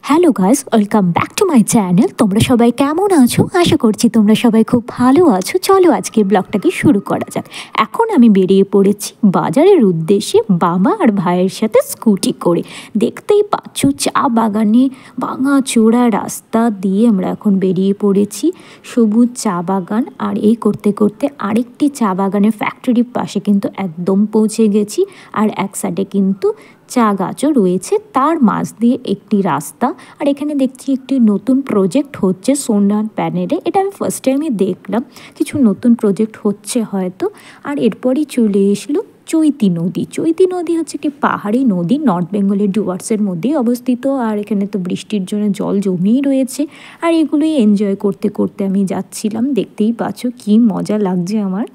Hello guys, welcome back to my channel. তোমরা সবাই কেমন আছো? আশা করছি তোমরা সবাই খুব ভালো আছো। চলো আজকে ব্লগটাকে শুরু করা যাক। এখন আমি বেরিয়ে পড়েছি বাজারের উদ্দেশ্যে বাবা আর ভাইয়ের সাথে স্কুটি করে। দেখতেই পাচ্ছ চা বাগানে ভাঙা চোরা রাস্তা দিয়ে আমরা এখন বেরিয়ে পড়েছি। সবুজ চা বাগান, আর এই করতে করতে আরেকটি চা বাগানের ফ্যাক্টরির পাশে কিন্তু একদম পৌঁছে গেছি। আর এক সাইডে কিন্তু চা গাছও রয়েছে, তার মাঝ দিয়ে একটি রাস্তা। আর এখানে দেখছি একটি নতুন প্রজেক্ট হচ্ছে সোলার প্যানেলে। এটা আমি ফার্স্ট টাইমে দেখলাম, কিছু নতুন প্রজেক্ট হচ্ছে হয়তো। আর এরপরই চলে এসলো চৈতি নদী। চৈতি নদী হচ্ছে একটি পাহাড়ি নদী, নর্থ বেঙ্গলের ডুয়ার্সের মধ্যেই অবস্থিত। আর এখানে তো বৃষ্টির জন্য জল জমেই রয়েছে। আর এগুলোই এনজয় করতে করতে আমি যাচ্ছিলাম। দেখতেই পাচ্ছ কি মজা লাগছে আমার।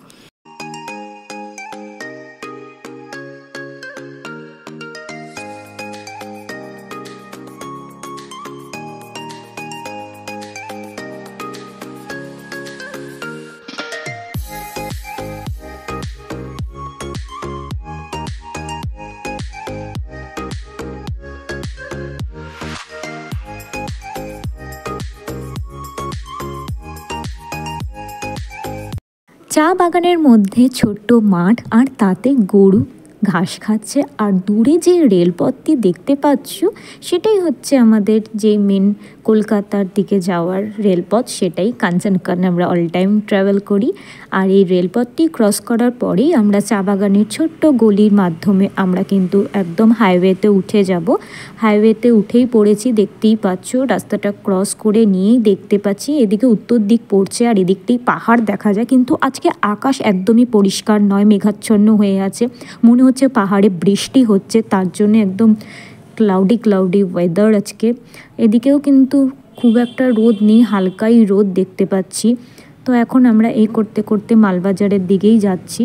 চা বাগানের মধ্যে ছোট্ট মাঠ, আর তাতে গরু ঘাস খাচ্ছে। আর দূরে যে রেলপথটি দেখতে পাচ্ছ সেটাই হচ্ছে আমাদের যে মেন কলকাতার দিকে যাওয়ার রেলপথ, সেটাই কাঞ্চনকন্যা আমরা অল টাইম ট্রাভেল করি। আর এই রেলপথটি ক্রস করার পরেই আমরা চা বাগানের ছোট্ট গলির মাধ্যমে আমরা কিন্তু একদম হাইওয়েতে উঠে যাব। হাইওয়েতে উঠেই পড়েছি, দেখতেই পাচ্ছ। রাস্তাটা ক্রস করে নিয়েই দেখতে পাচ্ছি এদিকে উত্তর দিক পড়ছে, আর এদিকটাই পাহাড় দেখা যায়। কিন্তু আজকে আকাশ একদমই পরিষ্কার নয়, মেঘাচ্ছন্ন হয়ে আছে। মনে হচ্ছে পাহাড়ে বৃষ্টি হচ্ছে, তার জন্য একদম ক্লাউডি ওয়েদার আজকে। এদিকেও কিন্তু খুব একটা রোদ নেই, হালকাই রোদ দেখতে পাচ্ছি। তো এখন আমরা এই করতে করতে মালবাজারের দিকেই যাচ্ছি।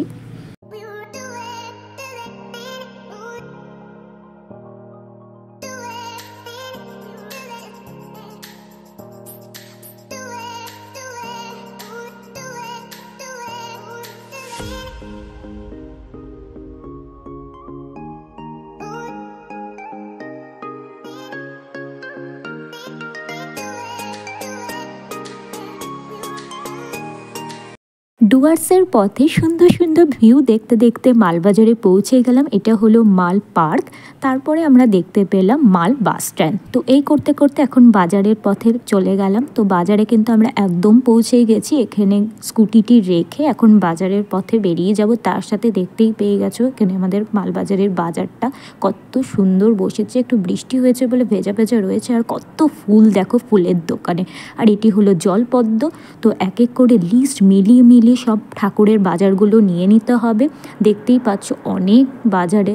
ডুয়ার্সের পথে সুন্দর সুন্দর ভিউ দেখতে দেখতে মালবাজারে পৌঁছে গেলাম। এটা হলো মাল পার্ক। তারপরে আমরা দেখতে পেলাম মাল বাস স্ট্যান্ড। তো এই করতে করতে এখন বাজারের পথে চলে গেলাম। তো বাজারে কিন্তু আমরা একদম পৌঁছে গেছি। এখানে স্কুটিটি রেখে এখন বাজারের পথে বেরিয়ে যাব। তার সাথে দেখতেই পেয়ে গেছো এখানে আমাদের মালবাজারের বাজারটা কত সুন্দর বসেছে। একটু বৃষ্টি হয়েছে বলে ভেজা ভেজা রয়েছে। আর কত ফুল দেখো ফুলের দোকানে। আর এটি হলো জলপদ্ম। তো এক এক করে লিস্ট মিলিয়ে সব ঠাকুরের বাজারগুলো নিয়ে নিতে হবে। দেখতেই পাচ্ছ অনেক বাজারে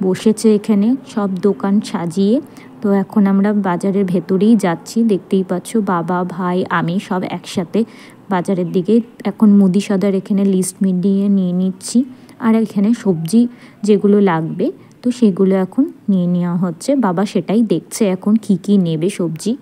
বসেছে এখানে সব দোকান সাজিয়ে। তো এখন আমরা বাজারের ভেতরেই যাচ্ছি। দেখতেই পাচ্ছ বাবা, ভাই, আমি সব একসাথে বাজারের দিকে এখন মুদি সদার এখানে লিস্ট মিলিয়ে নিয়ে নিচ্ছি। আর এখানে সবজি যেগুলো লাগবে তো সেগুলো এখন নিয়ে নেওয়া হচ্ছে। বাবা সেটাই দেখছে এখন কি কি নেবে সবজি।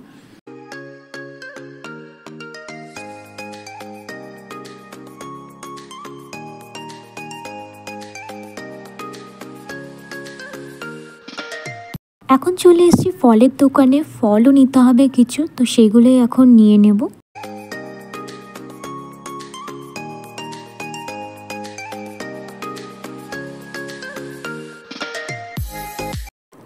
এখন চলে এসেছি ফলের দোকানে। ফলও নিতে হবে কিছু, তো সেগুলোই এখন নিয়ে নেব।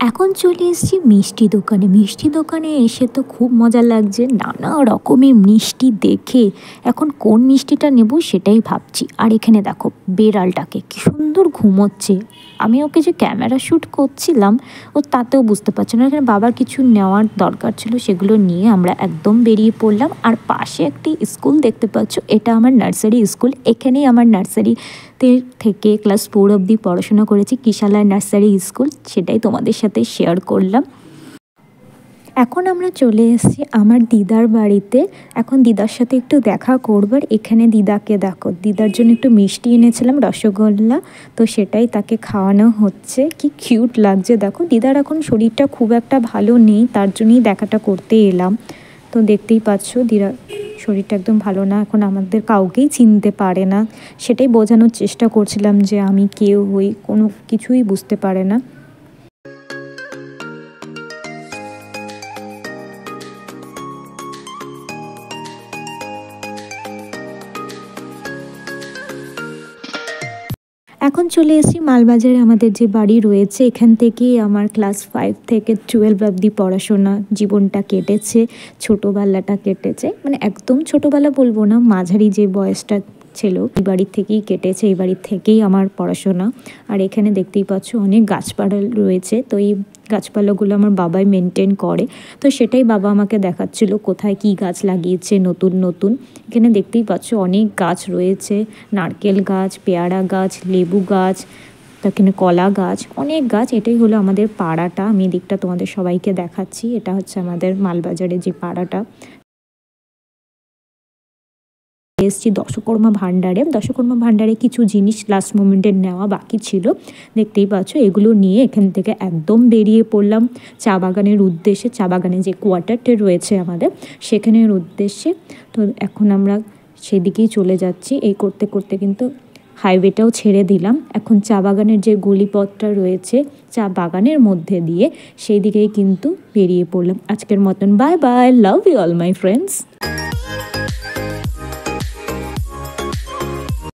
এখন চলে এসেছি মিষ্টি দোকানে। মিষ্টি দোকানে এসে তো খুব মজা লাগছে, নানা রকমের মিষ্টি দেখে এখন কোন মিষ্টিটা নেব সেটাই ভাবছি। আর এখানে দেখো বেড়ালটাকে কি সুন্দর ঘুমোচ্ছে। আমি ওকে যে ক্যামেরা শ্যুট করছিলাম ও তাতেও বুঝতে পারছি না। এখানে বাবার কিছু নেওয়ার দরকার ছিল, সেগুলো নিয়ে আমরা একদম বেরিয়ে পড়লাম। আর পাশে একটি স্কুল দেখতে পাচ্ছ, এটা আমার নার্সারি স্কুল। এখানেই আমার নার্সারিতে থেকে ক্লাস 4 অবধি পড়াশোনা করেছি, কিশালয় নার্সারি স্কুল। সেটাই তোমাদের সাথে শেয়ার করলাম। এখন আমরা চলে এসেছি আমার দিদার বাড়িতে। এখন দিদার সাথে একটু দেখা করবার। এখানে দিদাকে দেখো, দিদার জন্য একটু মিষ্টি এনেছিলাম, রসগোল্লা। তো সেটাই তাকে খাওয়ানো হচ্ছে। কি কিউট লাগছে দেখো। দিদার এখন শরীরটা খুব একটা ভালো নেই, তার জন্যই দেখাটা করতে এলাম। তো দেখতেই পাচ্ছ দিদার শরীরটা একদম ভালো না, এখন আমাদের কাউকেই চিনতে পারে না। সেটাই বোঝানোর চেষ্টা করছিলাম যে আমি কেউ হই, কোনো কিছুই বুঝতে পারে না। এখন চলে এসেছি মালবাজারে আমাদের যে বাড়ি রয়েছে, এখান থেকেই আমার ক্লাস 5 থেকে 12 অবধি পড়াশোনা জীবনটা কেটেছে, ছোটোবেলাটা কেটেছে। মানে একদম ছোটোবেলা বলবো না, মাঝারি যে বয়সটা ছিল এই বাড়ির থেকেই কেটেছে, এই বাড়ির থেকেই আমার পড়াশোনা। আর এখানে দেখতেই পাচ্ছ অনেক গাছপালা রয়েছে, তো এই গাছপালাগুলো আমার বাবাই মেনটেন করে, তো সেটাই বাবা আমাকে দেখাচ্ছিল কোথায় কি গাছ লাগিয়েছে নতুন নতুন। এখানে দেখতেই পাচ্ছ অনেক গাছ রয়েছে, নারকেল গাছ, পেয়ারা গাছ, লেবু গাছ, এখানে কলা গাছ, অনেক গাছ। এটাই হলো আমাদের পাড়াটা, আমি দিকটা তোমাদের সবাইকে দেখাচ্ছি। এটা হচ্ছে আমাদের মালবাজারের যে পাড়াটা। এসছি দশকর্মা ভাণ্ডারে। দশকর্মা ভাণ্ডারে কিছু জিনিস লাস্ট মোমেন্টের নেওয়া বাকি ছিল, দেখতেই পাচ্ছ। এগুলো নিয়ে এখান থেকে একদম বেরিয়ে পড়লাম চা বাগানের উদ্দেশ্যে, চা বাগানে যে কোয়ার্টারটা রয়েছে আমাদের সেখানের উদ্দেশ্যে। তো এখন আমরা সেদিকেই চলে যাচ্ছি। এই করতে করতে কিন্তু হাইওয়েটাও ছেড়ে দিলাম। এখন চা বাগানের যে গলিপথটা রয়েছে চা বাগানের মধ্যে দিয়ে, সেই দিকেই কিন্তু বেরিয়ে পড়লাম। আজকের মতন bye bye, love you all my friends.